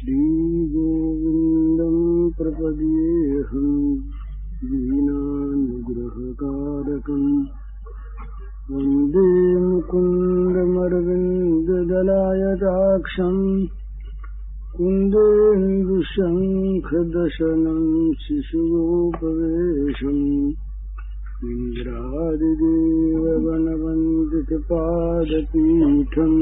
श्रीगोविन्दं प्रपद्येऽहं दीनानुग्रहकारकम् वन्दे मुकुन्दमरविन्ददलायताक्षम् कुन्देन्दुशङ्खदशनं शिशुगोपवेशम् इन्द्रादिदेववनवन्दितपादपीठम्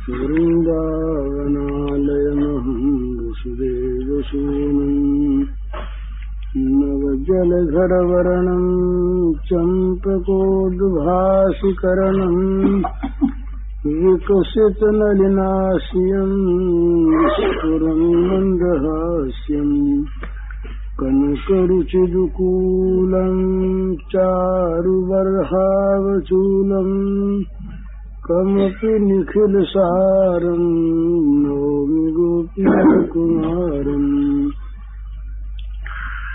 वृन्दावनालयमहं वसुदेवसूनम् नवजलधरवर्णं चम्पकोद्भासिकरणं विकसितनलिनास्यं विस्फुरन् मन्दहास्यं कनकरुचिदुकूलं चारुबर्हावचूलम् कमपि निखिलसारं नौमि गोपीकुमारम्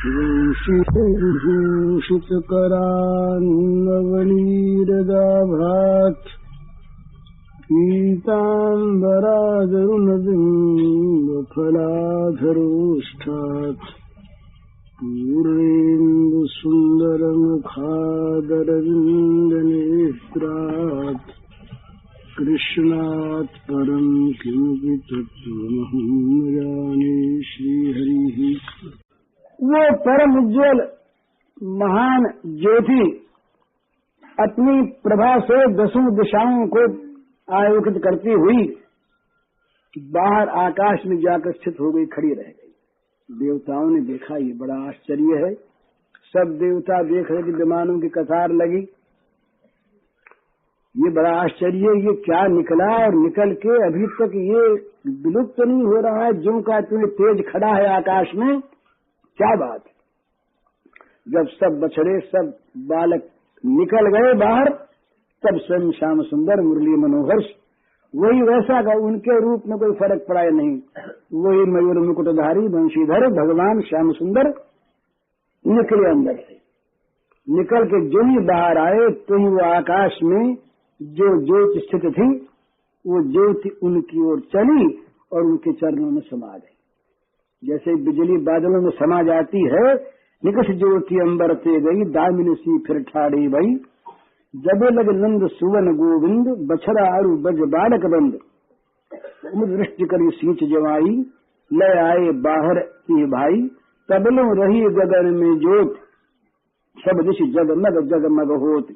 वंशीभूषितकरान्नवनीरदाभात् पीताम्बरादरुणबिम्बफलाधरोष्ठात् पूर्णेन्दुसुन्दरमुखादरविन्दनेत्रात् कृष्णात् परं किमपि तत्त्वमहं न जाने। श्रीहरिः वो परम उज्ज्वल महान ज्योति अपनी प्रभा से दसों दिशाओं को आलोकित करती हुई बाहर आकाश में जाकर स्थित हो गई, खड़ी रह गई। देवताओं ने देखा, ये बड़ा आश्चर्य है। सब देवता देख रहे कि विमानों की कतार लगी, ये बड़ा आश्चर्य, ये क्या निकला और निकल के अभी तक ये विलुप्त नहीं हो रहा है, जो का तुम्हें तेज खड़ा है आकाश में, क्या बात। जब सब बछड़े सब बालक निकल गए बाहर, तब स्वयं श्याम सुंदर मुरली मनोहर वही वैसा का, उनके रूप में कोई फर्क पड़ा नहीं, वही मयूर मुकुटधारी बंशीधर भगवान श्याम सुंदर निकले। अंदर से निकल के जो ही बाहर आए तो ही वो आकाश में जो ज्योति स्थित थी, वो ज्योति उनकी ओर चली और उनके चरणों में समा गई। जैसे बिजली बादलों में समा जाती है, निकष ज्योति अंबर ते गई, दामिनी सी फिर ठाड़ी भई, जबे लग नंद सुवन गोविंद, बछड़ा अरु बज बालक बंद, दृष्टि करी सींच जवाई, ले आए बाहर ये भाई, तबलों रही गगन में ज्योत, सब दिश जगमग जगमग होत,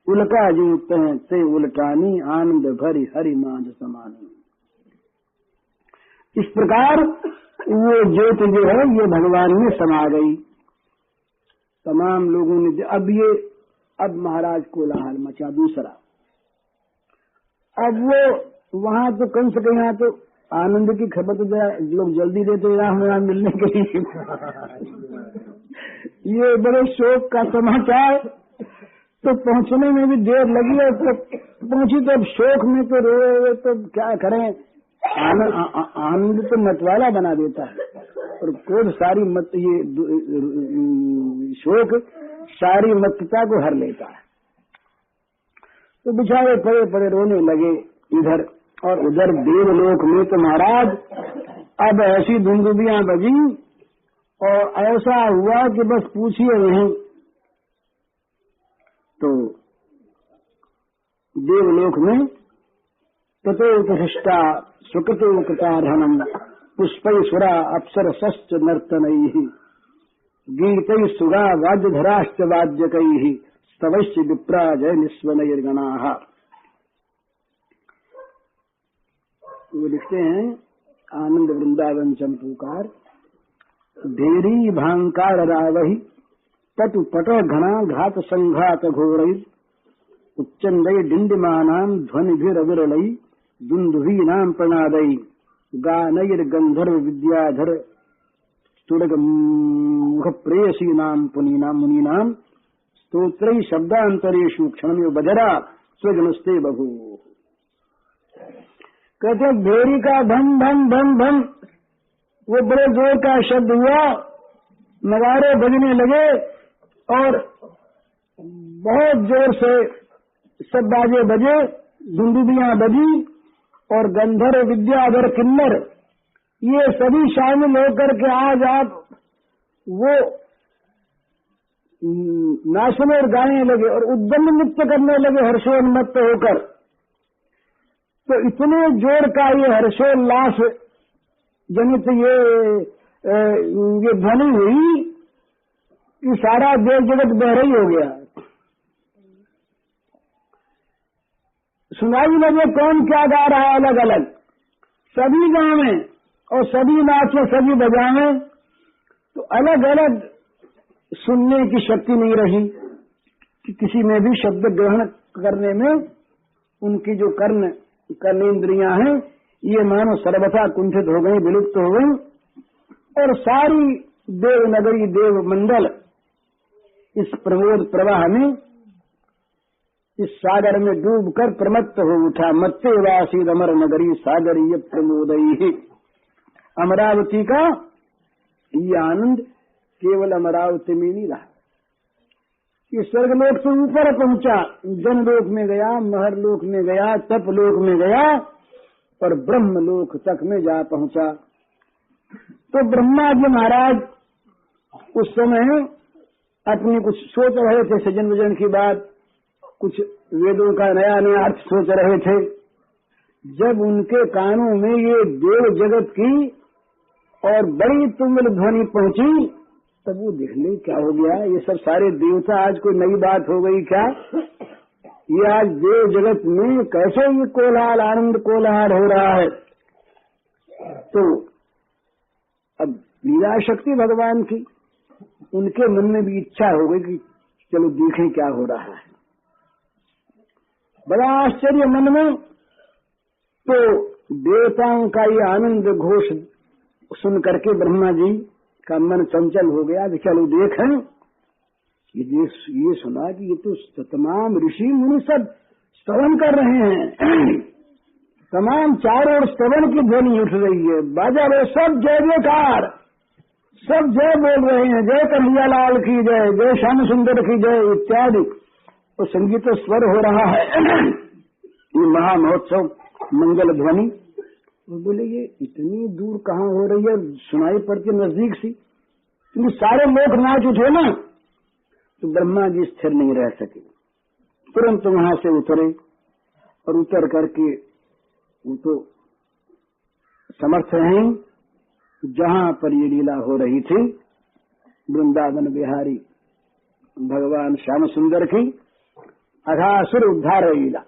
उल्का जीत ते उल्टानी, आनंद भरी हरि मांझ समानी। इस प्रकार वो ज्योति जो है ये भगवान में समा गई। तमाम लोगों ने अब महाराज कोलाहल मचा दूसरा। अब वो वहां तो कम से कम यहाँ तो आनंद की खबर तो लोग जल्दी देते यहाँ मिलने के लिए ये बड़े शोक का समाचार, तो पहुंचने में भी देर लगी और तो पहुंची तो अब शोक में तो रोए, तो क्या करें। आनंद तो मतवाला बना देता है और क्रोध सारी मत, ये शोक सारी मत्तता को हर लेता है। तो बेचारे पड़े पड़े रोने लगे इधर और उधर। देवलोक में तो महाराज अब ऐसी धुंधुबियां बजी और ऐसा हुआ कि बस पूछिए नहीं। तो देवलोक में ततो प्रतिष्ठा सुकृतोकृताधनम पुष्पैश्वरा अप्सरसश्च नर्तनैः, गीतैः सुगा वाद्यधराश्च वाद्यकैः, स्तवैश्च विप्रा जय निस्वनैर्गणाः। वो लिखते हैं आनंद वृंदावन चंपूकार, ढेरी भांकार रावहि तटु पट घना घात संघात घोरै, उच्चंदै डिंडिमानां ध्वनिभिरविरलै, दुन्दुभीनां प्रणादै, गानैर्गन्धर्व विद्याधर स्तुडग मुख प्रेयसीनां मुनीनां, स्तोत्रै शब्दांतरेषु क्षणमेव बजरा स्वजनस्ते बभू। कहते भेरी का भम भम भम भम, वो बड़े जोर का शब्द हुआ, नगारे बजने लगे और बहुत जोर से सब बाजे बजे, दुंदुबियां बजी और गंधर्व विद्याधर किन्नर ये सभी शामिल होकर के आज आप वो नाचने और गाने लगे और उद्दम नृत्य करने लगे हर्षोन्मत्त होकर। तो इतने जोर का ये हर्षोल्लास जनित ये ध्वनि हुई कि सारा देव जगत बहरई हो गया। सुनाई लगे कौन क्या गा रहा है अलग अलग, सभी गाँव और सभी नाचे सभी बजावे, तो अलग अलग सुनने की शक्ति नहीं रही कि किसी में भी शब्द ग्रहण करने में उनकी जो कर्णेंद्रियां हैं ये मानो सर्वथा कुंठित हो गई, विलुप्त हो गई, और सारी देवनगरी देव मंडल इस प्रमोद प्रवाह में, इस सागर में डूबकर प्रमत्त हो उठा। मत्ते वासी अमर नगरी सागरीय प्रमोदयी। अमरावती का ये आनंद केवल अमरावती में नहीं रहा, ये स्वर्गलोक से ऊपर पहुंचा, जनलोक में गया, महरलोक में गया, तपलोक में गया और ब्रह्मलोक तक में जा पहुंचा। तो ब्रह्मा जी महाराज उस समय अपनी कुछ सोच रहे थे, सजन वजन की बात, कुछ वेदों का नया नया अर्थ सोच रहे थे। जब उनके कानों में ये देव जगत की और बड़ी तुमुल ध्वनि पहुंची, तब वो देख ले क्या हो गया, ये सब सारे देवता आज कोई नई बात हो गई क्या, ये आज देव जगत में कैसे ये कोलाहल, आनंद कोलाहल हो रहा है। तो अब लीला शक्ति भगवान की, उनके मन में भी इच्छा हो गई कि चलो देखें क्या हो रहा है। बड़ा आश्चर्य मन में, तो देवताओं का ये आनंद घोष सुन करके ब्रह्मा जी का मन चंचल हो गया कि चलो देखें। ये सुना कि ये तो तमाम ऋषि मुनि सब स्तवन कर रहे हैं, तमाम चारों ओर स्तवन की ध्वनि उठ रही है, बाजा रहे सब जय जयकार, सब जय बोल रहे हैं, जय कन्हैया लाल की जय, जय श्याम सुंदर की जय इत्यादि, तो संगीत स्वर हो रहा है। ये महामहोत्सव मंगल ध्वनि, वो बोले ये इतनी दूर कहाँ हो रही है, सुनाई पड़ती नजदीक सी, क्योंकि सारे लोग नाच उठे ना। तो ब्रह्मा जी स्थिर नहीं रह सके, तुरंत वहां से उतरे और उतर करके वो तो समर्थ हैं जहां पर ये लीला हो रही थी, वृंदावन बिहारी भगवान श्याम सुंदर की अघासुर उद्धार लीला,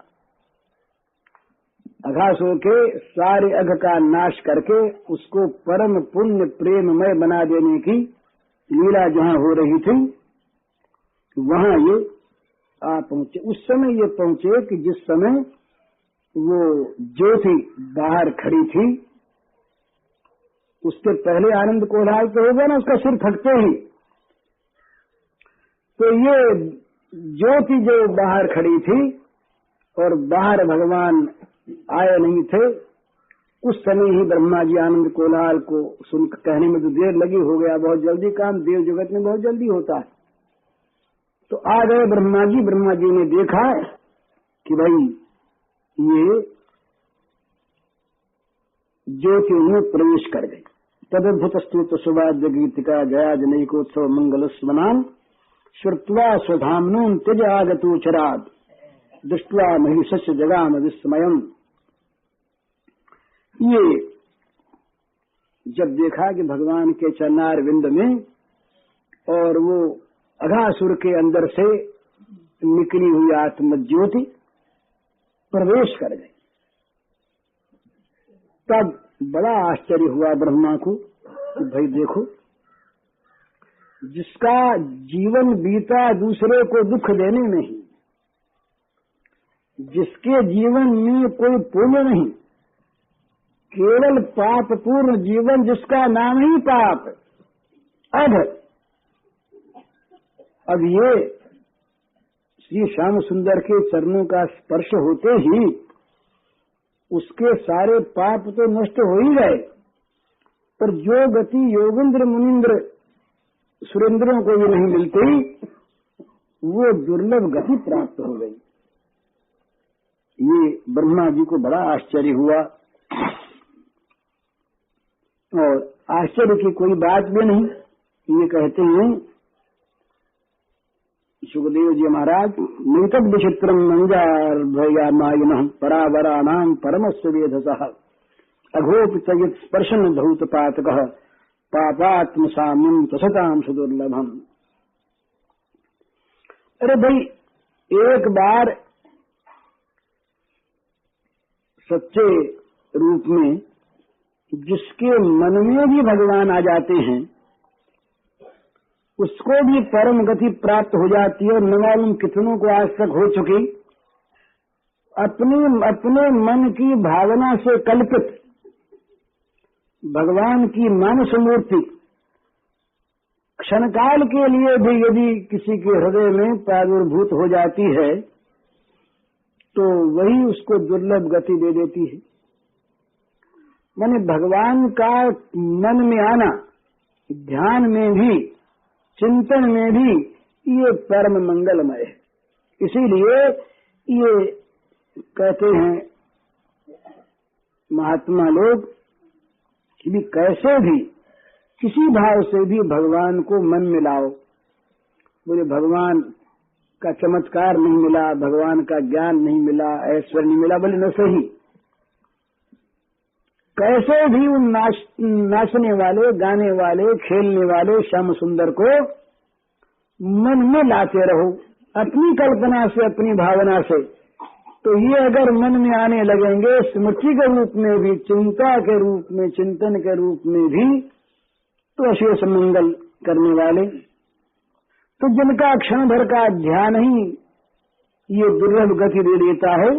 अघासुर के सारे अघ का नाश करके उसको परम पुण्य प्रेममय बना देने की लीला जहां हो रही थी, वहां ये आ पहुंचे। उस समय ये पहुंचे कि जिस समय वो ज्योति बाहर खड़ी थी, उसके पहले आनंद कोलाहल तो होगा ना, उसका सिर फटते ही, तो ये ज्योति जो बाहर खड़ी थी और बाहर भगवान आए नहीं थे, उस समय ही ब्रह्मा जी आनंद कोलाहल को सुन कहने में तो देर लगी, हो गया बहुत जल्दी काम, देव जगत में बहुत जल्दी होता है। तो आ गए ब्रह्मा जी ने देखा कि भाई ये ज्योति में प्रवेश कर गई। तदद्भुत स्तुत सुवाद्य गीतिका जया जनैकोत्सव मंगल स्मनान श्रुत्वा स्वधाम्नों त्यज आगतोचराद दृष्ट्वा महिषस्य जगाम विस्मयम्। ये जब देखा कि भगवान के चरणार विंद में और वो अघासुर के अंदर से निकली हुई आत्मज्योति प्रवेश कर गई, तब बड़ा आश्चर्य हुआ ब्रह्मा को कि भाई देखो, जिसका जीवन बीता दूसरे को दुख देने में ही, जिसके जीवन में कोई पुण्य नहीं, केवल पाप पूर्ण जीवन, जिसका नाम ही पाप, अब ये श्री श्याम सुंदर के चरणों का स्पर्श होते ही उसके सारे पाप तो नष्ट हो ही गए, पर जो गति योगेंद्र मुनिंद्र सुरेंद्रों को भी नहीं मिलती, वो दुर्लभ गति प्राप्त हो गई। ये ब्रह्मा जी को बड़ा आश्चर्य हुआ। और आश्चर्य की कोई बात भी नहीं। ये कहते हैं सुखदेव जी महाराज, नैतद विचित्रम मंजार्भयामायिनः परावराणाम परमस्य वेधसः अघोपितयत् स्पर्शन धौतपातकः पापात्म साम्यम तसताम सुदुर्लभम। अरे भाई, एक बार सच्चे रूप में जिसके मन में भी भगवान आ जाते हैं उसको भी परम गति प्राप्त हो जाती है। और न मालूम कितनों को आज तक हो चुकी। अपने मन की भावना से कल्पित भगवान की मानस मूर्ति क्षणकाल के लिए भी यदि किसी के हृदय में प्रादुर्भूत हो जाती है तो वही उसको दुर्लभ गति दे देती है। माने भगवान का मन में आना, ध्यान में भी, चिंतन में भी, ये परम मंगलमय है। इसीलिए ये कहते हैं महात्मा लोग कि भी कैसे भी किसी भाव से भी भगवान को मन में लाओ। बोले भगवान का चमत्कार नहीं मिला, भगवान का ज्ञान नहीं मिला, ऐश्वर्य नहीं मिला, बोले न सही। कैसे भी उन नाचने वाले, गाने वाले, खेलने वाले श्याम सुंदर को मन में लाते रहो अपनी कल्पना से, अपनी भावना से। तो ये अगर मन में आने लगेंगे स्मृति के रूप में भी, चिंता के रूप में, चिंतन के रूप में भी, तो अशेष मंगल करने वाले। तो जिनका क्षण भर का ध्यान ही ये दुर्लभ गति दे देता है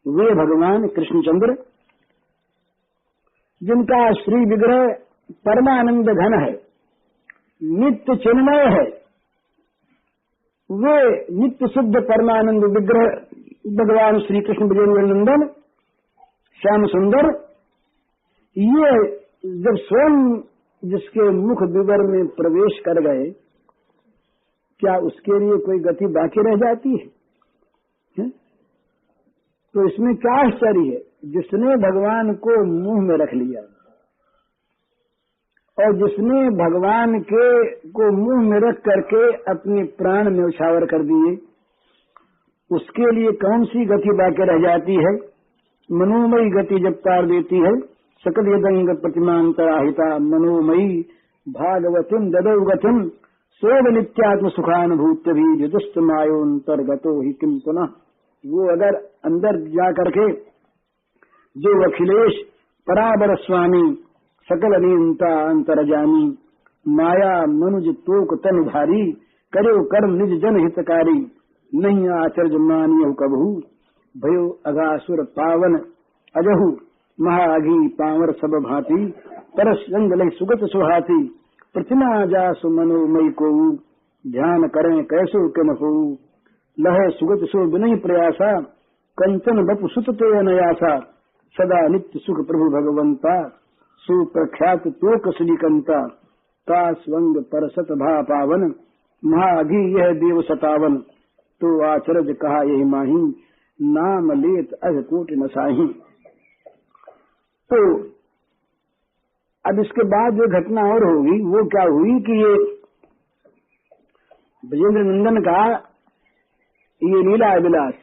वे भगवान कृष्णचंद्र, जिनका श्री विग्रह परमानंद घन है, नित्य चिन्मय है, वे नित्य शुद्ध परमानंद विग्रह भगवान श्री कृष्ण ब्रजेंद्र नंदन श्याम सुंदर, ये जब स्वयं जिसके मुख विवर में प्रवेश कर गए, क्या उसके लिए कोई गति बाकी रह जाती है? तो इसमें क्या आश्चर्य है? जिसने भगवान को मुंह में रख लिया और जिसने भगवान के को मुंह में रख करके अपने प्राण में उछावर कर दिए, उसके लिए कौन सी गति बाकी रह जाती है? मनोमयी गति जब पार देती है, सकल यदंग प्रतिमांतराहिता मनोमयी भागवतुम ददौ गतिम सोभ नित्यात्म सुखानुभूत भी युदुस्त मायोन्तर्गतो ही किम पुनः। वो अगर अंदर जा करके जो अखिलेश पराबर स्वामी सकल नियंता अंतरजामी माया मनुज तोक तन भारी करो कर्म निज जन हितकारी नहीं आचर्य मानियहु कबहू भयो अघासुर पावन अजहु महाअघी पावर सब भांति परस रंग लय सुगत सुहाती प्रतिमा जासु मनोमयी को ध्यान करें कैसो किम हो लह सुगत सो विनय प्रयासा कंचन बपु सुत ते अनयासा सदा नित्य सुख प्रभु भगवंता सुप्रख्यात तोक श्रीकंता तास्वंग परसत भा पावन महाअघी यह देव सतावन तो आचरज कहा यही माही नाम लेत अघ कोटि नसाही। तो अब इसके बाद जो घटना और होगी वो क्या हुई कि ये ब्रजेंद्र नंदन का ये लीला विलास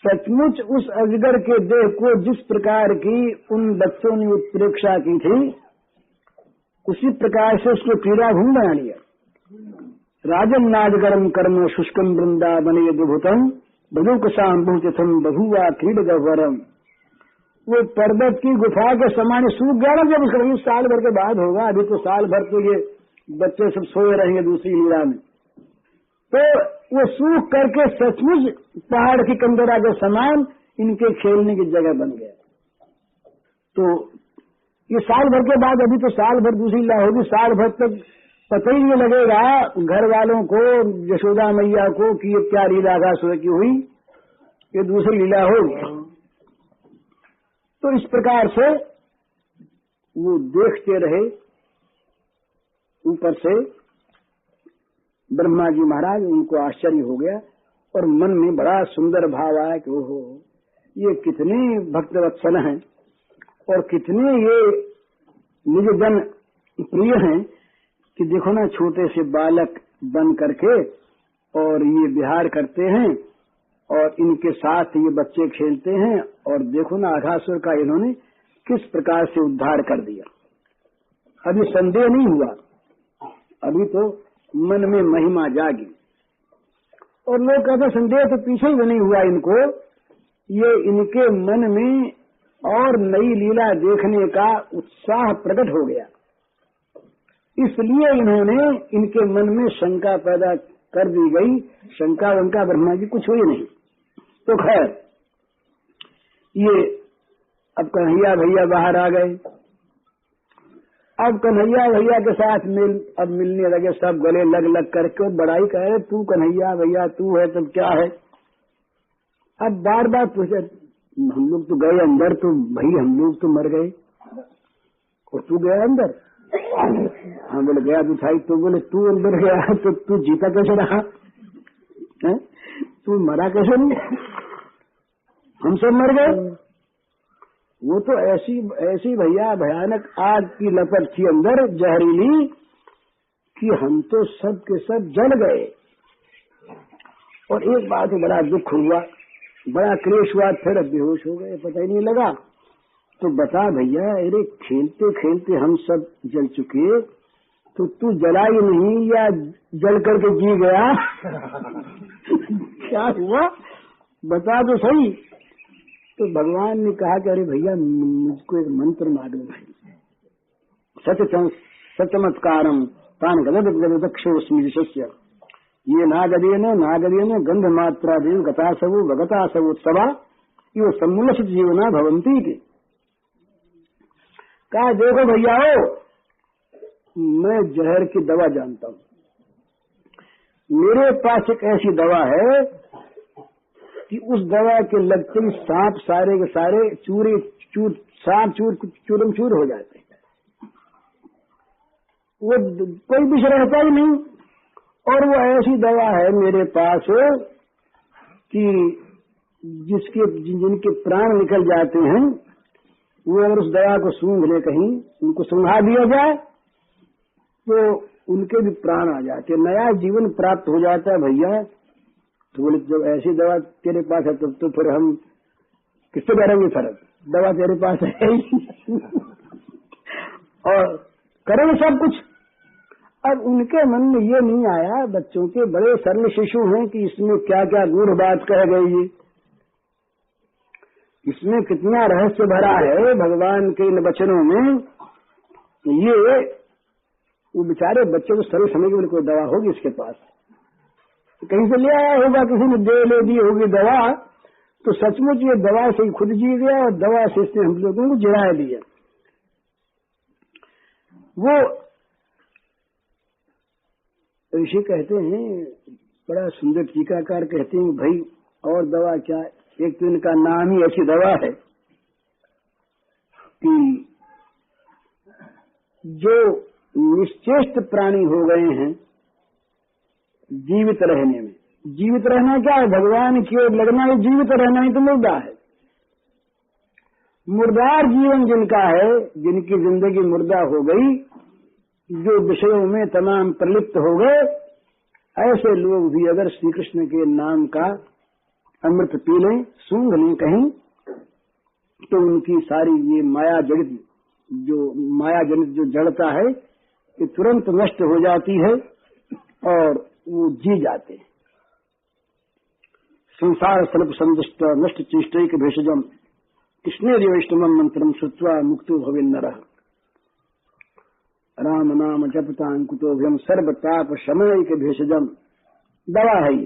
सचमुच उस अजगर के देह को जिस प्रकार की उन बच्चों ने उत्प्रेक्षा की थी उसी प्रकार से उसको क्रीड़ाभूमि बना लिया। राजन नादगरम कर्म शुष्कम वृंदावने विभूतम बधुक सांभूतिथम बभुआ क्रीड गह्वरम। वो पर्वत की गुफा के समान सूख गया ना जब उसका साल भर के बाद होगा। अभी तो साल भर तो ये बच्चे सब सोए रहेंगे दूसरी लीला में। तो वो सूख करके सचमुच पहाड़ की कंदरा के समान इनके खेलने की जगह बन गया। तो ये साल भर के बाद, अभी तो साल भर दूसरी लीला होगी, साल भर तक पता ही नहीं लगेगा घर वालों को, यशोदा मैया को कि ये क्या लीला घासुर की हुई, ये दूसरी लीला होगी। तो इस प्रकार से वो देखते रहे। ऊपर से ब्रह्मा जी महाराज, उनको आश्चर्य हो गया और मन में बड़ा सुंदर भाव आया कि ओहो ये कितने भक्तवत्सल हैं और कितने ये निज जन प्रिय हैं कि देखो ना छोटे से बालक बन करके और ये विहार करते हैं और इनके साथ ये बच्चे खेलते हैं और देखो ना अघासुर का इन्होंने किस प्रकार से उद्धार कर दिया। अभी संदेह नहीं हुआ, अभी तो मन में महिमा जागी और लोग कहते संदेह तो पीछे ही नहीं हुआ इनको, ये इनके मन में और नई लीला देखने का उत्साह प्रकट हो गया, इसलिए इन्होंने इनके मन में शंका पैदा कर दी गई। शंका वंका ब्रह्मा जी कुछ हुई नहीं। तो खैर ये अब कन्हैया भैया बाहर आ गए। अब कन्हैया भैया के साथ अब मिलने लगे, सब गले लग लग करके बड़ाई कह रहे तू कन्हैया भैया तू है तब क्या है। अब बार बार पूछे हम लोग तो गए अंदर तो भाई हम लोग तो मर गए और तू गया अंदर। हाँ बोले गया तू था। तो बोले तू अंदर गया तो तू जीता कैसे रहा है? तू मरा कैसे नहीं? हम सब मर गए। वो तो ऐसी भैया भयानक आग की लपट थी अंदर जहरीली कि हम तो सब के सब जल गए। और एक बात बड़ा दुख हुआ, बड़ा क्लेश हुआ, फिर बेहोश हो गए, पता ही नहीं लगा। तो बता भैया अरे खेलते खेलते हम सब जल चुके तो तू जला ही नहीं या जल करके जी गया? क्या हुआ बता तो सही। तो भगवान ने कहा कि अरे भैया मुझको एक मंत्र मालूम है, सचमत्कारम तान गदक्षोस्मि विशस्य ये नागदेन गंध मात्रा देव गतासवोत्सवा यो सम्मुलसित जीवना भवंती के। कहा देखो भैया मैं जहर की दवा जानता हूँ, मेरे पास एक ऐसी दवा है कि उस दवा के लगते ही सांप सारे के सारे सांप चूरम चूर हो जाते हैं, वो कोई विष रहता ही नहीं। और वो ऐसी दवा है मेरे पास कि जिनके प्राण निकल जाते हैं वो अगर उस दवा को सूंघ ले कहीं उनको सुंघा दिया जाए तो उनके भी प्राण आ जाते, नया जीवन प्राप्त हो जाता है भैया। तो बोले जब ऐसी दवा तेरे पास है तब तो फिर हम किससे करेंगे फर्क, दवा तेरे पास है ही और करेंगे सब कुछ। अब उनके मन में ये नहीं आया, बच्चों के बड़े सरल शिशु हैं कि इसमें क्या क्या गूढ़ बात कह गई है, इसमें कितना रहस्य भरा है भगवान के इन वचनों में। ये वो बेचारे बच्चे को सरल समझ के कोई दवा होगी इसके पास, कहीं से ले आया होगा, किसी ने ले दी होगी दवा, तो सचमुच ये दवा से ही खुद जी गया और दवा से इसने हम लोगों को जिरा दिया। वो ऋषि कहते हैं, बड़ा सुंदर टीकाकार कहते हैं भाई और दवा क्या, एक तो इनका नाम ही ऐसी दवा है कि जो निश्चेष्ट प्राणी हो गए हैं जीवित रहने में, जीवित रहना क्या है, भगवान की ओर लगना है, जीवित रहना ही तो मुर्दा है। मुर्दार जीवन जिनका है, जिनकी जिंदगी मुर्दा हो गई, जो विषयों में तमाम प्रलिप्त हो गए, ऐसे लोग भी अगर श्री कृष्ण के नाम का अमृत पी लें, सूंघ लें कहीं, तो उनकी सारी ये माया जनित जो जड़ता है ये तुरंत नष्ट हो जाती है और वो जी जाते हैं। संसार स्वल्प संदुष्ट नष्ट चेष्टैक भेषजम कृष्णेरि वैष्णवम मंत्रम श्रुत्वा मुक्तो भवेन नरः। राम नाम जपतांकुतोभ्यम सर्वताप शमैक भेषजम दवा है ये।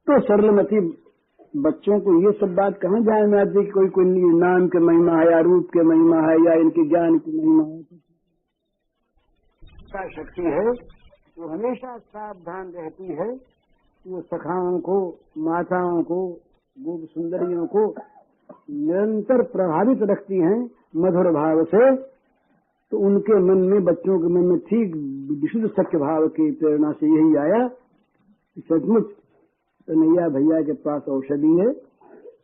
तो सरलमती बच्चों को ये सब बात कहाँ जाए में आती, कोई नाम के महिमा है या रूप के महिमा है या इनके ज्ञान की महिमा है। क्या शक्ति है वो हमेशा सावधान रहती है, वो सखाओं को, माताओं को, गोप सुंदरियों को निरंतर प्रभावित रखती हैं मधुर भाव से। तो उनके मन में, बच्चों के मन में ठीक विशुद्ध सत्य भाव की प्रेरणा से यही आया कि सचमुच कन्हैया भैया के पास औषधि है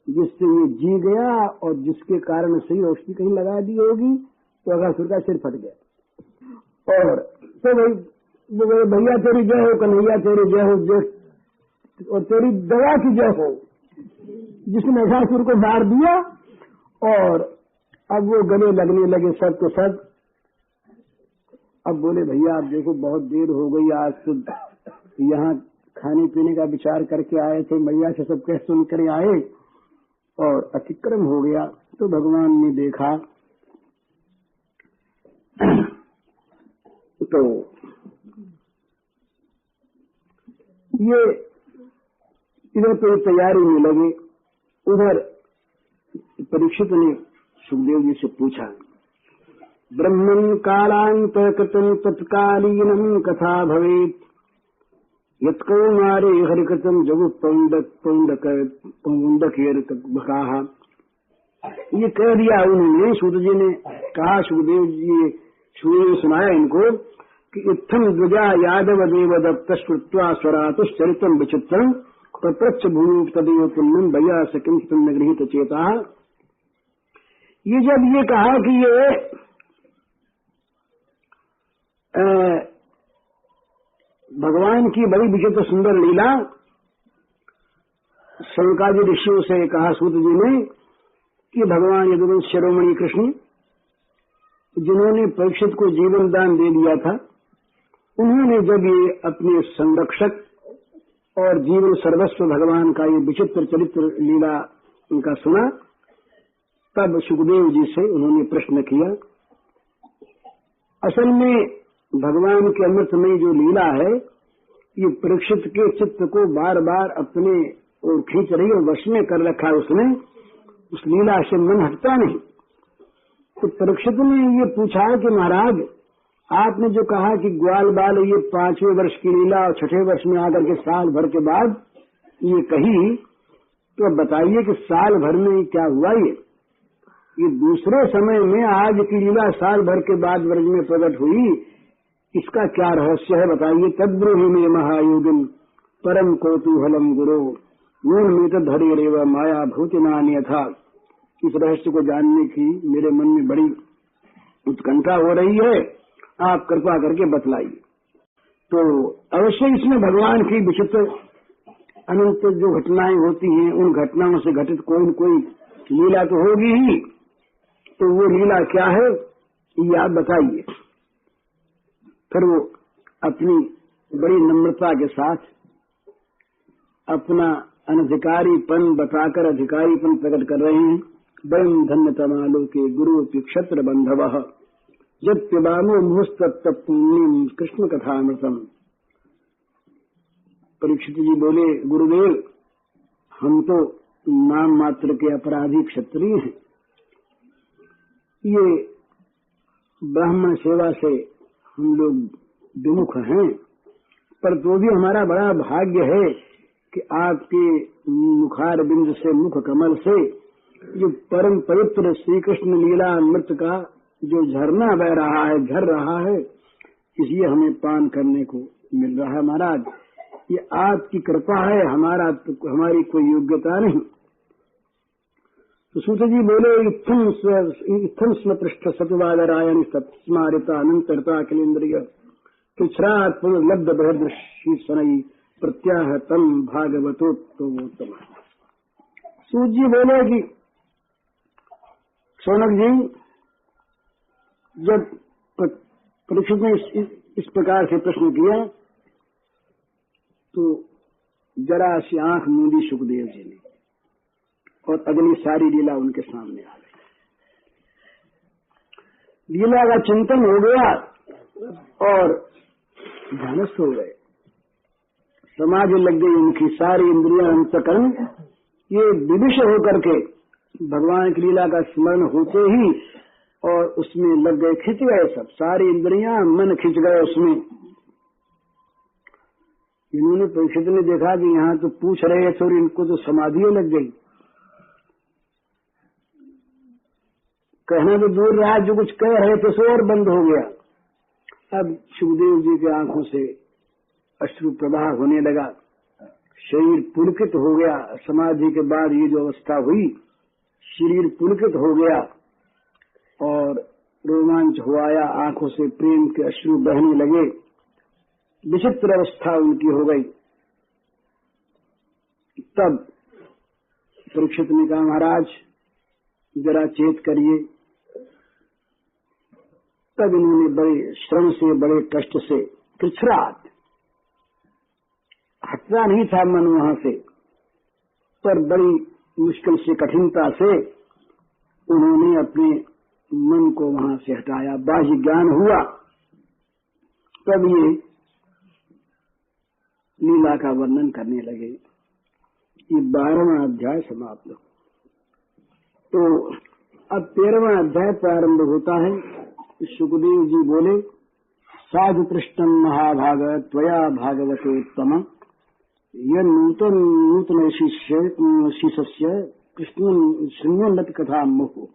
जिससे ये जी गया और जिसके कारण से ही औषधि कहीं लगा दी होगी तो अगासुर का सिर फट गया। और तो भाई भैया तेरी जय हो, कन्हैया तेरी जय हो, और तेरी दया की जय हो जिसने अगासुर को मार दिया। और अब वो गले लगने लगे सब के सब। अब बोले भैया आप देखो बहुत देर हो गई, आज तो यहाँ खाने पीने का विचार करके आए थे, मैया से सब कह सुन कर आए और अतिक्रम हो गया। तो भगवान ने देखा तो ये इधर तो तैयारी में लगे। उधर परीक्षित ने सुखदेव जी से पूछा, ब्रह्मन् कालान्तकृतं तत्कालीनं कथा भवेत् यत्कौमारे हरिकृतं जगुपौण्डकेर्तद्भकाः। ये कह दिया उन्होंने, सूत जी ने कहा, सुखदेव जी सुनाया इनको कि इत्थम द्विजा यादव देव दत्त श्रुत्वा स्वरातुश्चरितं विचित्रं प्रत्यक्ष भूमि तदेव पुण्यं भैया सकिं गृहीत चेता। ये जब ये कहा कि ये भगवान की बड़ी विचित्र सुंदर लीला, शौनकादि ऋषियों से कहा सूत जी ने कि भगवान यदुवंश शिरोमणि कृष्ण जिन्होंने परीक्षित को जीवन दान दे दिया था, उन्होंने जब ये अपने संरक्षक और जीवन सर्वस्व भगवान का ये विचित्र चरित्र लीला उनका सुना, तब सुखदेव जी से उन्होंने प्रश्न किया। असल में भगवान के अमृतमयी जो लीला है, ये परीक्षित के चित्त को बार बार अपने ओर खींच रही और वश में कर रखा है उसने, उस लीला से मन हटता नहीं। तो परीक्षित ने ये पूछा कि महाराज आपने जो कहा कि ग्वाल बाल ये 5वें वर्ष की लीला और 6ठे वर्ष में आकर के साल भर के बाद ये कही, तो बताइए कि साल भर में क्या हुआ। ये दूसरे समय में आज की लीला साल भर के बाद वर्ष में प्रकट हुई, इसका क्या रहस्य है बताइए। तद्ब्रूहि मे महायोगिन परम कौतूहलम गुरो मूलमेत धरे रेव माया भूतिनान्य था। इस रहस्य को जानने की मेरे मन में बड़ी उत्कंठा हो रही है, आप कृपा करके बतलाइए। तो अवश्य इसमें भगवान की विचित्र अनंत जो घटनाएं होती हैं, उन घटनाओं से घटित कोई न कोई लीला तो होगी ही। तो वो लीला क्या है ये आप बताइए। फिर वो अपनी बड़ी नम्रता के साथ अपना अनधिकारीपन बताकर अधिकारीपन प्रकट कर रहे हैं। वयम धन्य तमालो के गुरु क्षत्र बंधव जत्बानो मुहस्तत्पुण्यम कृष्ण कथामृतम। परीक्षित जी बोले, गुरुदेव हम तो नाम मात्र के अपराधी क्षत्रिय हैं, ये ब्राह्मण सेवा से हम लोग विमुख हैं, पर तो भी हमारा बड़ा भाग्य है कि आपके मुखार बिंद से, मुख कमल से जो परम पवित्र श्री कृष्ण लीला अमृत का जो झरना बह रहा है, झर रहा है, इसलिए हमें पान करने को मिल रहा है। महाराज ये आपकी कृपा है, हमारी कोई योग्यता नहीं। तो सूत जी बोले, इत्थम स्म पृष्ठ सतवादरायण सत्स्मारिता अनंतरता अखिलेन्द्रिय तुच्छ्रात लब्ध बृहदृषि सनई प्रत्याह तम भागवतोत्तम। सूत जी बोले कि शौनक जी, जब परीक्षित ने इस प्रकार से प्रश्न किया तो जरा सी आंख मूंदी सुखदेव जी ने और अगली सारी लीला उनके सामने आ गई। लीला का चिंतन हो गया और ध्यानस्थ हो गए, समाधि लग गई उनकी। सारी इंद्रियां अंतकरण ये विविश होकर के भगवान की लीला का स्मरण होते ही और उसमें लग गए, खिंच गए सब, सारी इंद्रियां मन खिंच गए उसमें। इन्होंने परीक्षित ने देखा कि यहाँ तो पूछ रहे थे और इनको तो समाधि लग गई। कहना तो दूर रहा, जो कुछ कह रहे थे सो और बंद हो गया। अब सुखदेव जी की आंखों से अश्रु प्रवाह होने लगा, शरीर पुलकित हो गया। समाधि के बाद ये जो अवस्था हुई, शरीर पुलकित हो गया और रोमांच हो आया, आंखों से प्रेम के अश्रु बहने लगे, विचित्र अवस्था उनकी हो गई। तब परीक्षित ने कहा, महाराज जरा चेत करिए। तब इन्होंने बड़े श्रम से, बड़े कष्ट से, कृच्छ्रात, हटना नहीं था मन वहां से, पर बड़ी मुश्किल से, कठिनता से उन्होंने अपने मन को वहां से हटाया। बाह्य ज्ञान हुआ, तब ये लीला का वर्णन करने लगे। ये 12वां अध्याय समाप्त। तो अब 13वां अध्याय प्रारंभ होता है। सुखदेव जी बोले, साधु पृष्ठम महाभाग त्वया भागवतोत्तम यह नूतन शिष्य कृष्ण शृण्वन्नत कथा मुहु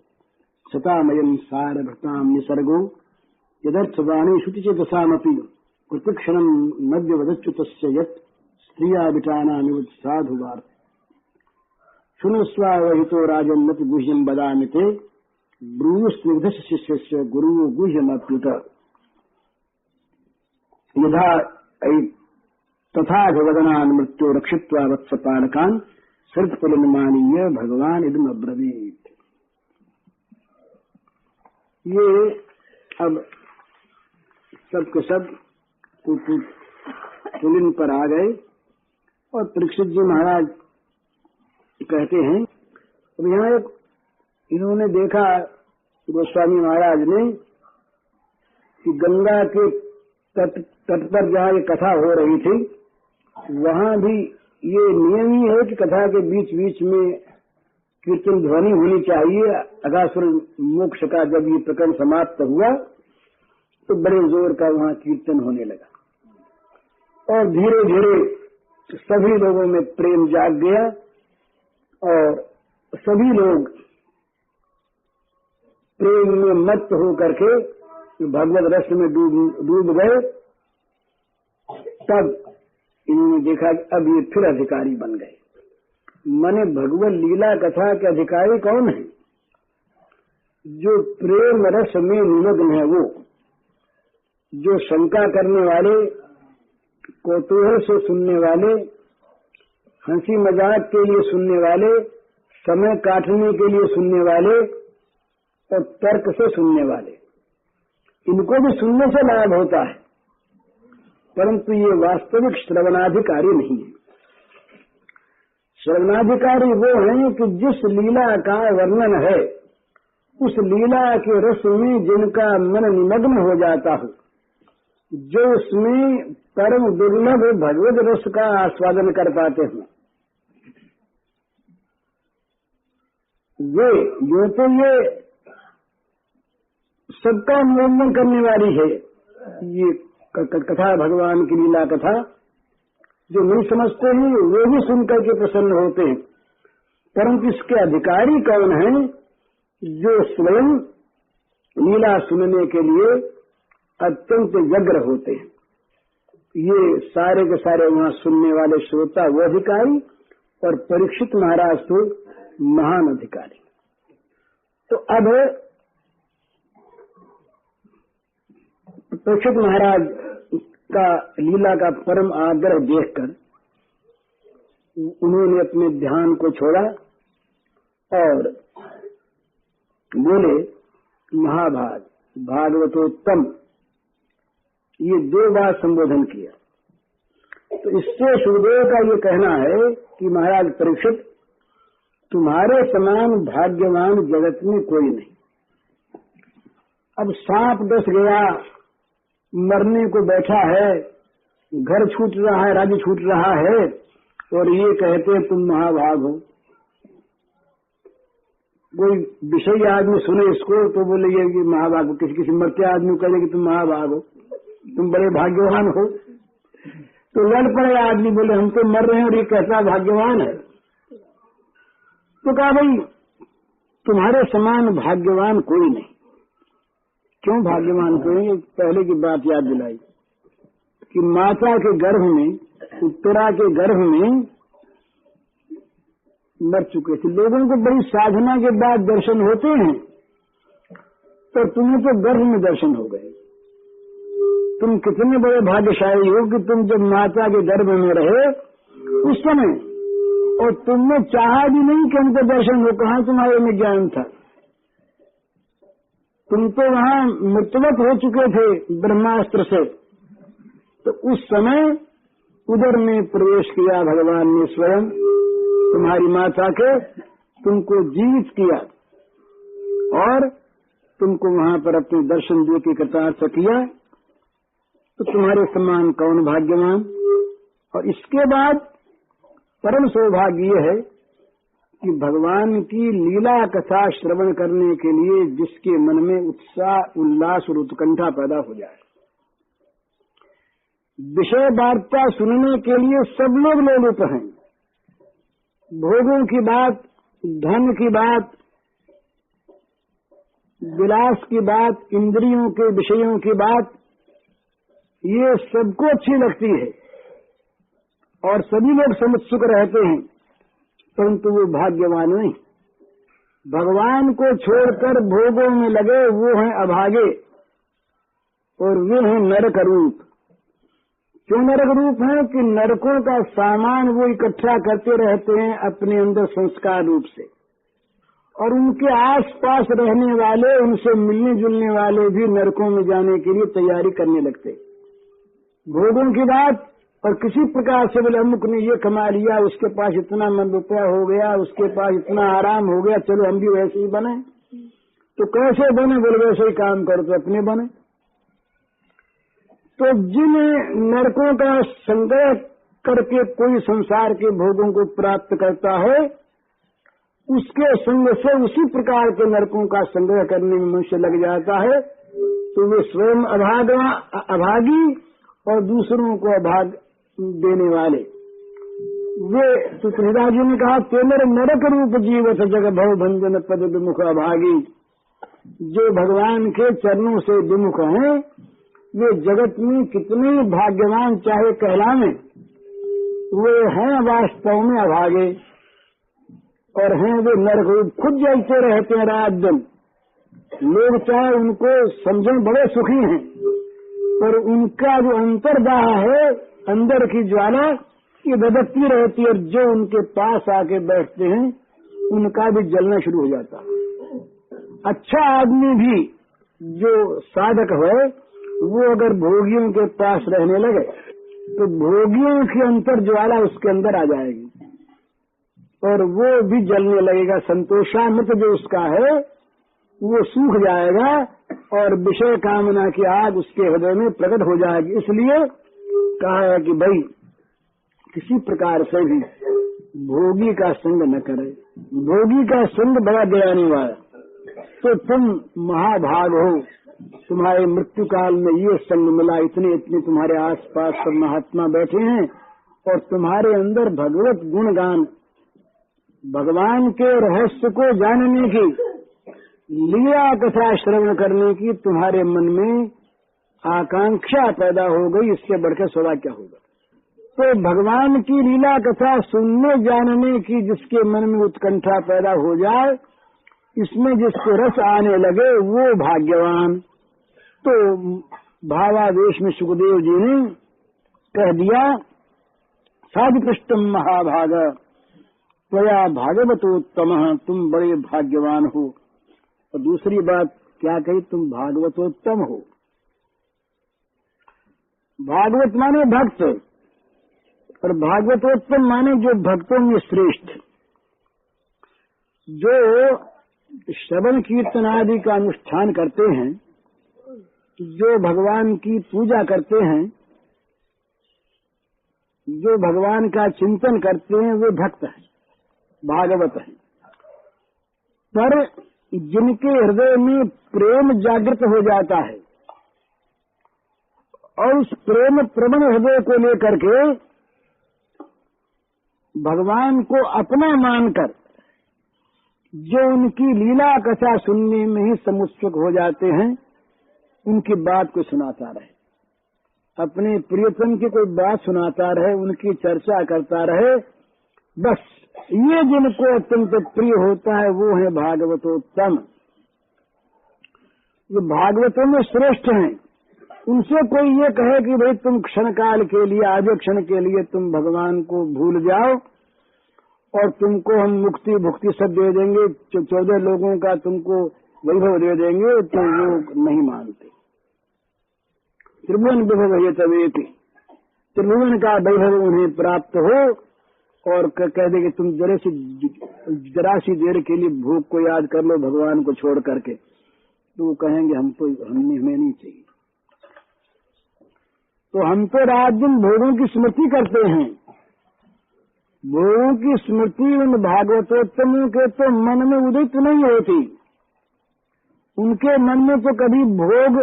सतामयम सारभृताम निसर्गो यदर्थवाणी शुचिचेतसामपि प्रतिक्षणम नद्य वदच्युतस्य यत् स्त्रिया विटानामिव साधुवार्थ शुनस्वावहितो राजन्नति गुह्यम बदामि ते ब्रूयुस्निग्धस्य शिष्यस्य गुरुः गुह्यमप्युत यथा तथा भवदनान् मृत्यो रक्षित्वा वत्सपालकान् सर्पफलनुमानीय भगवान इदम अब्रवीत। ये अब सब के सब पुलिन पर आ गए और परीक्षित जी महाराज कहते हैं, अब यहाँ एक इन्होंने देखा गोस्वामी महाराज ने कि गंगा के तट पर जहाँ ये कथा हो रही थी, वहाँ भी ये नियम ही है कि कथा के बीच बीच में कीर्तन ध्वनि होनी चाहिए। अगासुर मोक्ष का जब ये प्रकरण समाप्त हुआ तो बड़े जोर का वहाँ कीर्तन होने लगा और धीरे धीरे सभी लोगों में प्रेम जाग गया और सभी लोग प्रेम में मत्त हो करके भगवत रस में डूब गए। तब इन्होंने देखा कि अब ये फिर अधिकारी बन गए। माने भगवत लीला कथा के अधिकारी कौन है? जो प्रेम रस में निमग्न है, वो जो शंका करने वाले, कौतूहल से सुनने वाले, हंसी मजाक के लिए सुनने वाले, समय काटने के लिए सुनने वाले और तर्क से सुनने वाले, इनको भी सुनने से लाभ होता है, परंतु ये वास्तविक श्रवणाधिकारी नहीं है। श्रवणाधिकारी वो हैं कि जिस लीला का वर्णन है, उस लीला के रस में जिनका मन निमग्न हो जाता हो, जो उसमें परम दुर्लभ भगवत रस का आस्वादन कर पाते हैं, वे जो तो ये सबका मनोरंजन करने वाली है। ये कथा, भगवान की लीला कथा, जो नहीं समझते हैं वे भी सुनकर के प्रसन्न होते हैं, परंतु इसके अधिकारी कौन हैं? जो स्वयं लीला सुनने के लिए अत्यंत व्यग्र होते हैं। ये सारे के सारे वहां सुनने वाले श्रोता वो अधिकारी, और परीक्षित महाराज तो महान अधिकारी। तो अब परीक्षित महाराज का लीला का परम आग्रह देखकर उन्होंने अपने ध्यान को छोड़ा और बोले, महाभाग, भागवतोत्तम, ये 2 बार संबोधन किया। तो इससे सुखदेव का ये कहना है कि महाराज परीक्षित, तुम्हारे समान भाग्यवान जगत में कोई नहीं। अब सांप डस गया, मरने को बैठा है, घर छूट रहा है, राज्य छूट रहा है, और ये कहते तुम महाभाग हो। कोई विषय आदमी सुने इसको तो बोले ये महाभाग हो, किसी मरते आदमी कहे कि तुम महाभाग हो, तुम बड़े भाग्यवान हो। तो लड़ पड़े आदमी, बोले हम तो मर रहे हैं और ये कैसा भाग्यवान है। तो कहा भाई तुम्हारे समान भाग्यवान कोई नहीं। क्यों भाग्यवान कोई नहीं? पहले की बात याद दिलाई कि माता के गर्भ में, उत्तरा के गर्भ में मर चुके थे। लोगों को बड़ी साधना के बाद दर्शन होते हैं, तो तुम्हें तो गर्भ में दर्शन हो गए। तुम कितने बड़े भाग्यशाली हो कि तुम जब माता के गर्भ में रहे उस समय, और तुमने चाहा भी नहीं कि हमको दर्शन हो, कहाँ तुम्हारे में ज्ञान था। तुम तो वहाँ मृत्युवत हो चुके थे ब्रह्मास्त्र से। तो उस समय उधर में प्रवेश किया भगवान ने स्वयं तुम्हारी माता के, तुमको जीवित किया और तुमको वहाँ पर अपने दर्शन दे के कृतार्थ किया। तो तुम्हारे समान कौन भाग्यवान। और इसके बाद परम सौभाग्य ये है कि भगवान की लीला कथा श्रवण करने के लिए जिसके मन में उत्साह, उल्लास और उत्कंठा पैदा हो जाए। विषय वार्ता सुनने के लिए सब लोग लोलुप हैं। भोगों की बात, धन की बात, विलास की बात, इंद्रियों के विषयों की बात, ये सबको अच्छी लगती है और सभी लोग समुत्सुक रहते हैं, परंतु वो भाग्यवान नहीं। भगवान को छोड़कर भोगों में लगे वो हैं अभागे, और वे हैं नरक रूप। क्यों नरक रूप है कि नरकों का सामान वो इकट्ठा करते रहते हैं अपने अंदर संस्कार रूप से, और उनके आसपास रहने वाले, उनसे मिलने जुलने वाले भी नरकों में जाने के लिए तैयारी करने लगते। भोगों की बात, और किसी प्रकार से बोले अमुक ने ये कमा लिया, उसके पास इतना मन रुपया हो गया, उसके पास इतना आराम हो गया, चलो हम भी वैसे ही बने। तो कैसे बने, बोले वैसे ही काम करो तो अपने बने। तो जिन नरकों का संग्रह करके कोई संसार के भोगों को प्राप्त करता है, उसके संग से उसी प्रकार के नरकों का संग्रह करने में मनुष्य लग जाता है। तो वे स्वयं अभागी और दूसरों को अभाग देने वाले। वे तो तुलसीदास जी ने कहा, तेरे नरक रूप जीवत जग भव भंजन पद विमुख अभागी। जो भगवान के चरणों से विमुख हैं, वे जगत में कितने भाग्यवान चाहे कहलावे, वे हैं वास्तव में अभागे, और हैं वे नरक रूप। खुद जलते रहते हैं रात दिन। लोग चाहे उनको समझें बड़े सुखी हैं, पर उनका जो अंतर्दाह है, अंदर की ज्वाला, ये भड़कती रहती है। जो उनके पास आके बैठते हैं उनका भी जलना शुरू हो जाता है। अच्छा आदमी भी जो साधक है, वो अगर भोगियों के पास रहने लगे तो भोगियों की अंतर ज्वाला उसके अंदर आ जाएगी और वो भी जलने लगेगा। संतोषामृत जो उसका है वो सूख जाएगा और विषय कामना की आग उसके हृदय में प्रकट हो जाएगी। इसलिए कहा है कि भाई किसी प्रकार से भी भोगी का संग न करे। भोगी का संग बड़ा गिराने वाला। तो तुम महाभाग हो, तुम्हारे मृत्यु काल में ये संग मिला। इतने इतने तुम्हारे आसपास सब महात्मा बैठे हैं और तुम्हारे अंदर भगवत गुणगान, भगवान के रहस्य को जानने की, लीला कथा श्रवण करने की तुम्हारे मन में आकांक्षा पैदा हो गई। इससे बढ़कर सदा क्या होगा। तो भगवान की लीला कथा सुनने जानने की जिसके मन में उत्कंठा पैदा हो जाए, इसमें जिसको रस आने लगे, वो भाग्यवान। तो भावावेश में सुखदेव जी ने कह दिया, साधिकृष्टम महाभाग त्वया भागवतोत्तम, तुम बड़े भाग्यवान हो। और दूसरी बात क्या कही, तुम भागवतोत्तम हो। भागवत माने भक्त, और भागवतोत्तम माने जो भक्तों में श्रेष्ठ, जो श्रवण कीर्तन आदि का अनुष्ठान करते हैं, जो भगवान की पूजा करते हैं, जो भगवान का चिंतन करते हैं, वे भक्त हैं, भागवत हैं। पर जिनके हृदय में प्रेम जागृत हो जाता है और उस प्रेम प्रबल हृदय को लेकर के भगवान को अपना मानकर जो उनकी लीला कथा सुनने में ही समुत्सुक हो जाते हैं, उनकी बात को सुनाता रहे, अपने प्रियतम की कोई बात सुनाता रहे, उनकी चर्चा करता रहे, बस ये जिनको अत्यंत प्रिय होता है वो है भागवतोत्तम। जो भागवतों में श्रेष्ठ हैं, उनसे कोई ये कहे कि भाई तुम क्षण काल के लिए, आधे क्षण के लिए तुम भगवान को भूल जाओ और तुमको हम मुक्ति भुक्ति सब दे देंगे, 14 लोगों का तुमको वैभव दे देंगे, तो वो नहीं मानते। त्रिभुवन विभव ये तवेति, त्रिभुवन का वैभव उन्हें प्राप्त हो और कह दे कि तुम जरा सी देर के लिए भोग को याद कर लो भगवान को छोड़ करके, तो वो कहेंगे हमें नहीं चाहिए। तो हम तो रात दिन भोगों की स्मृति करते हैं, भोगों की स्मृति उन भागवतोत्तमों के तो मन में उदित नहीं होती, उनके मन में तो कभी भोग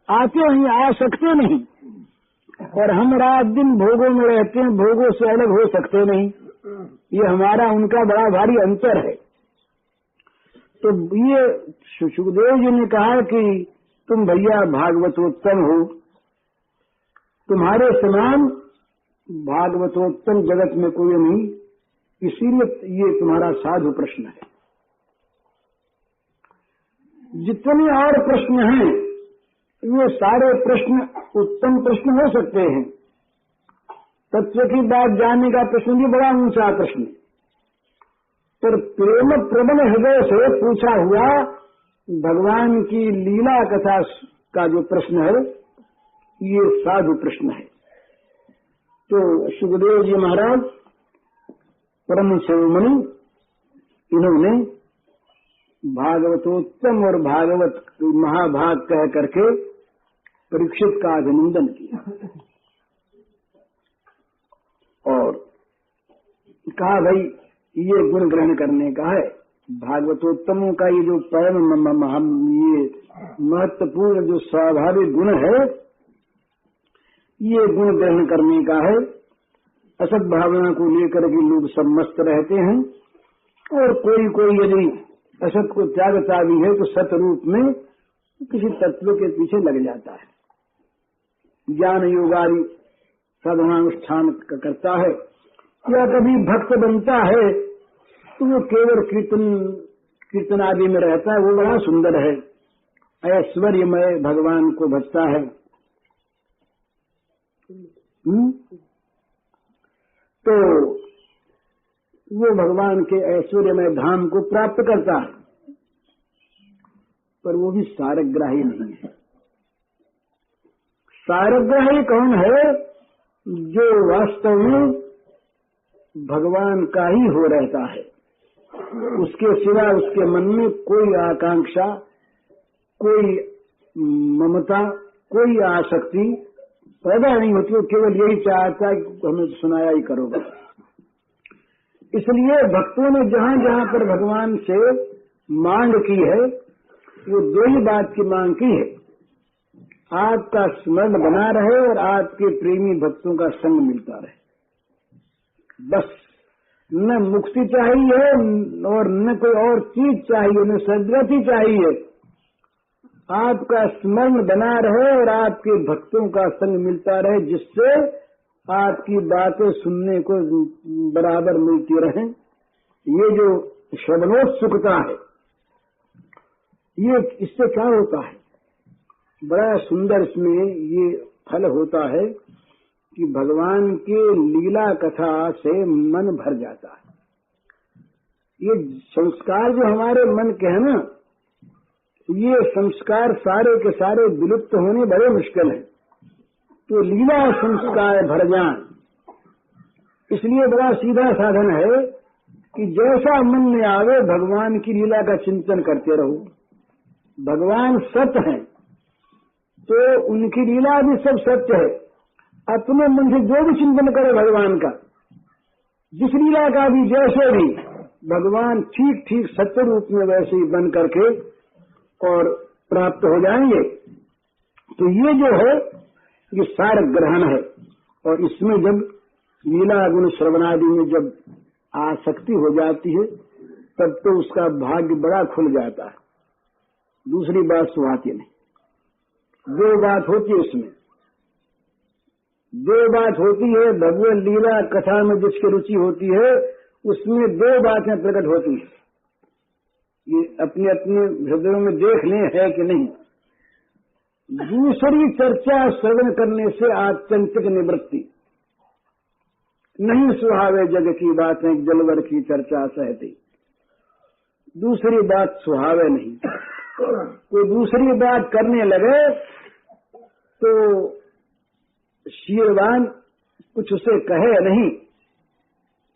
आते नहीं, आ सकते नहीं, और हम रात दिन भोगों में रहते हैं, भोगों से अलग हो सकते नहीं। ये हमारा उनका बड़ा भारी अंतर है। तो ये सुखदेव जी ने कहा कि तुम भैया भागवतोत्तम हो, तुम्हारे समान भागवतोत्तम जगत में कोई नहीं, इसीलिए ये तुम्हारा साधु प्रश्न है। जितने और प्रश्न हैं ये सारे प्रश्न उत्तम प्रश्न हो सकते हैं। तत्व की बात जानने का प्रश्न भी बड़ा ऊंचा प्रश्न, पर प्रेम प्रबल हृदय से पूछा हुआ भगवान की लीला कथा का जो प्रश्न है ये साधु प्रश्न है। तो सुखदेव जी महाराज परम शिरोमणि, इन्होंने भागवतोत्तम और भागवत महाभाग कह करके परीक्षित का अभिनंदन किया और कहा भाई ये गुण ग्रहण करने का है। भागवतोत्तमों का ये जो परम ये महत्वपूर्ण जो स्वाभाविक गुण है, ये गुण ग्रहण करने का है। असत भावना को लेकर के लोग सब मस्त रहते हैं और कोई यदि असत को त्यागता भी है तो सत रूप में किसी तत्व के पीछे लग जाता है, ज्ञान योगादि साधनानुष्ठान करता है या कभी भक्त बनता है तो वो केवल कीर्तन आदि में रहता है, वो बड़ा सुंदर है, ऐश्वर्यमय भगवान को भजता है। तो वो भगवान के ऐश्वर्यमय धाम को प्राप्त करता है, पर वो भी सारग्राही नहीं है। सारग्राही कौन है? जो वास्तव में भगवान का ही हो रहता है, उसके सिवा उसके मन में कोई आकांक्षा, कोई ममता, कोई आसक्ति पैदा नहीं होती, वो केवल यही चाहता है कि हमें सुनाया ही करोगे। इसलिए भक्तों ने जहां जहां पर भगवान से मांग की है, वो दो ही बात की मांग की है, आपका स्मरण बना रहे और आपके प्रेमी भक्तों का संग मिलता रहे। बस न मुक्ति चाहिए और न कोई और चीज चाहिए, न सद्गति चाहिए, आपका स्मरण बना रहे और आपके भक्तों का संग मिलता रहे, जिससे आपकी बातें सुनने को बराबर मिलती रहे। ये जो श्रवणोत्सुकता है, ये इससे क्या होता है? बड़ा सुंदर इसमें ये फल होता है कि भगवान के लीला कथा से मन भर जाता है। ये संस्कार जो हमारे मन के हैं ना, ये संस्कार सारे के सारे विलुप्त होने बड़े मुश्किल हैं। तो लीला संस्कार भर जान, इसलिए बड़ा सीधा साधन है कि जैसा मन में आवे भगवान की लीला का चिंतन करते रहो। भगवान सत्य हैं तो उनकी लीला भी सब सत्य है। अपने मन से जो भी चिंतन करे भगवान का, जिस लीला का भी जैसे भी, भगवान ठीक ठीक सत्य रूप में वैसे ही बन करके और प्राप्त हो जाएंगे। तो ये जो है ये सार ग्रहण है, और इसमें जब लीला गुण श्रवणादि में जब आसक्ति हो जाती है तब तो उसका भाग्य बड़ा खुल जाता है। दूसरी बात सुहाती नहीं। दो बात होती है उसमें, दो बात होती है। भगवत लीला कथा में जिसकी रुचि होती है उसमें दो बातें प्रकट होती है। ये अपने अपने हृदयों में देख लें है कि नहीं। दूसरी चर्चा श्रवण करने से आत्यंतिक निवृत्ति। नहीं सुहावे जग की बातें जलवर की चर्चा सहती। दूसरी बात सुहावे नहीं। कोई दूसरी बात करने लगे तो शीलवान कुछ उसे कहे नहीं,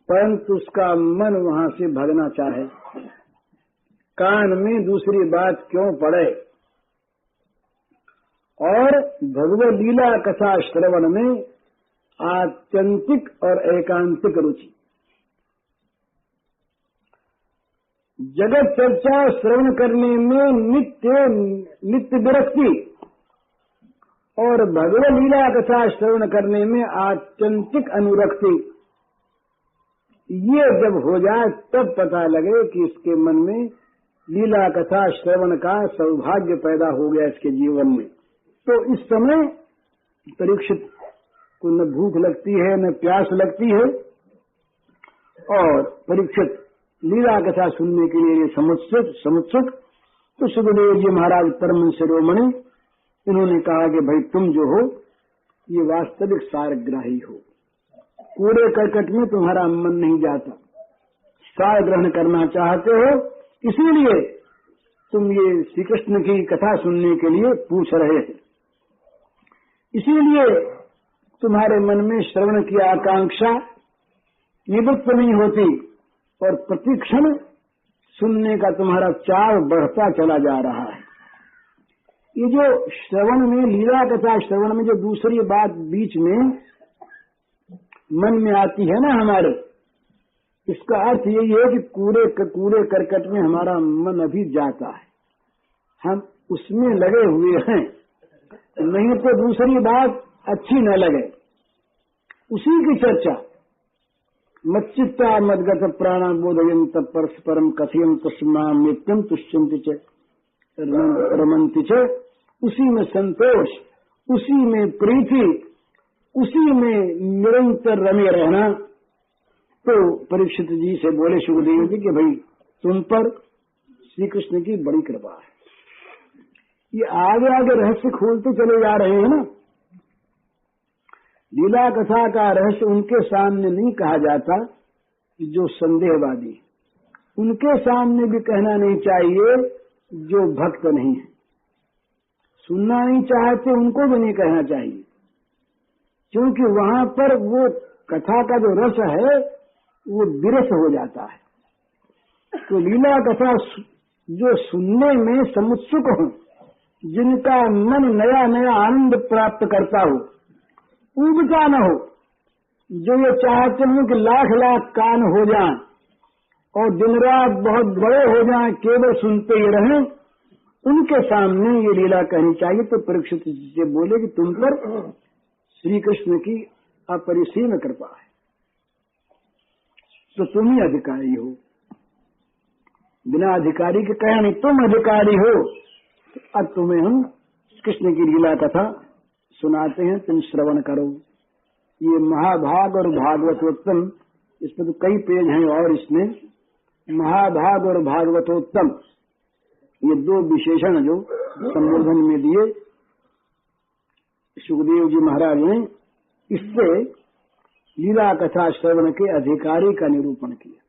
परंतु उसका मन वहां से भगना चाहे। कान में दूसरी बात क्यों पड़े। और भगवत लीला कथा श्रवण में आत्यंतिक और एकांतिक रुचि। जगत चर्चा श्रवण करने में नित्य विरक्ति और भगवत लीला कथा श्रवण करने में आत्यंतिक अनुरक्ति। ये जब हो जाए तब पता लगे कि इसके मन में लीला कथा श्रवण का सौभाग्य पैदा हो गया इसके जीवन में। तो इस समय परीक्षित को न भूख लगती है न प्यास लगती है, और परीक्षित लीला कथा सुनने के लिए समुत्सुक। तो सुखदेव जी महाराज परम शिरोमणि इन्होंने कहा कि भाई तुम जो हो ये वास्तविक सारग्राही हो, कूड़े करकट में तुम्हारा मन नहीं जाता, सार ग्रहण करना चाहते हो, इसीलिए तुम ये श्री कृष्ण की कथा सुनने के लिए पूछ रहे हैं। इसीलिए तुम्हारे मन में श्रवण की आकांक्षा निवृत्त नहीं होती और प्रतिक्षण सुनने का तुम्हारा चाव बढ़ता चला जा रहा है। ये जो श्रवण में, लीला कथा श्रवण में जो दूसरी बात बीच में मन में आती है ना हमारे, इसका अर्थ यही है कि कूड़े करकट में हमारा मन अभी जाता है, हम उसमें लगे हुए हैं। नहीं तो दूसरी बात अच्छी न लगे, उसी की चर्चा। मच्चित्ता मदगत प्राणा बोधयंत परस्परम कथयंत तस्मा नित्यम तुष्यंति च रमन्ति च। उसी में संतोष, उसी में प्रीति, उसी में निरंतर रमे रहना। तो परीक्षित जी से बोले सुखदेव जी कि भाई तुम पर श्री कृष्ण की बड़ी कृपा है। ये आगे आगे रहस्य खोलते चले जा रहे हैं ना। लीला कथा का रहस्य उनके सामने नहीं कहा जाता जो संदेहवादी, उनके सामने भी कहना नहीं चाहिए जो भक्त नहीं है। सुनना नहीं चाहते उनको भी नहीं कहना चाहिए, क्योंकि वहां पर वो कथा का जो रस है वो विरस हो जाता है। तो लीला कथा जो सुनने में समुत्सुक हो, जिनका मन नया नया आनंद प्राप्त करता हो, ऊबता न हो, जो ये चाहते हो कि लाख लाख कान हो जाएं और दिन रात बहुत बड़े हो जाएं, केवल सुनते ही रहें, उनके सामने ये लीला कहनी चाहिए। तो परीक्षित से बोले कि तुम पर श्री कृष्ण की अपरिसीम कृपा है, तो तुम ही अधिकारी हो। बिना अधिकारी के कहा नहीं, तुम अधिकारी हो। अब तुम्हें हम कृष्ण की लीला कथा सुनाते हैं, तुम श्रवण करो। ये महाभाग और भागवतोत्तम, इसमें तो कई पेज हैं, और इसमें महाभाग और भागवतोत्तम ये दो विशेषण जो संबोधन में दिए सुखदेव जी महाराज ने, इससे लीला कथा श्रवण के अधिकारी का निरूपण किया।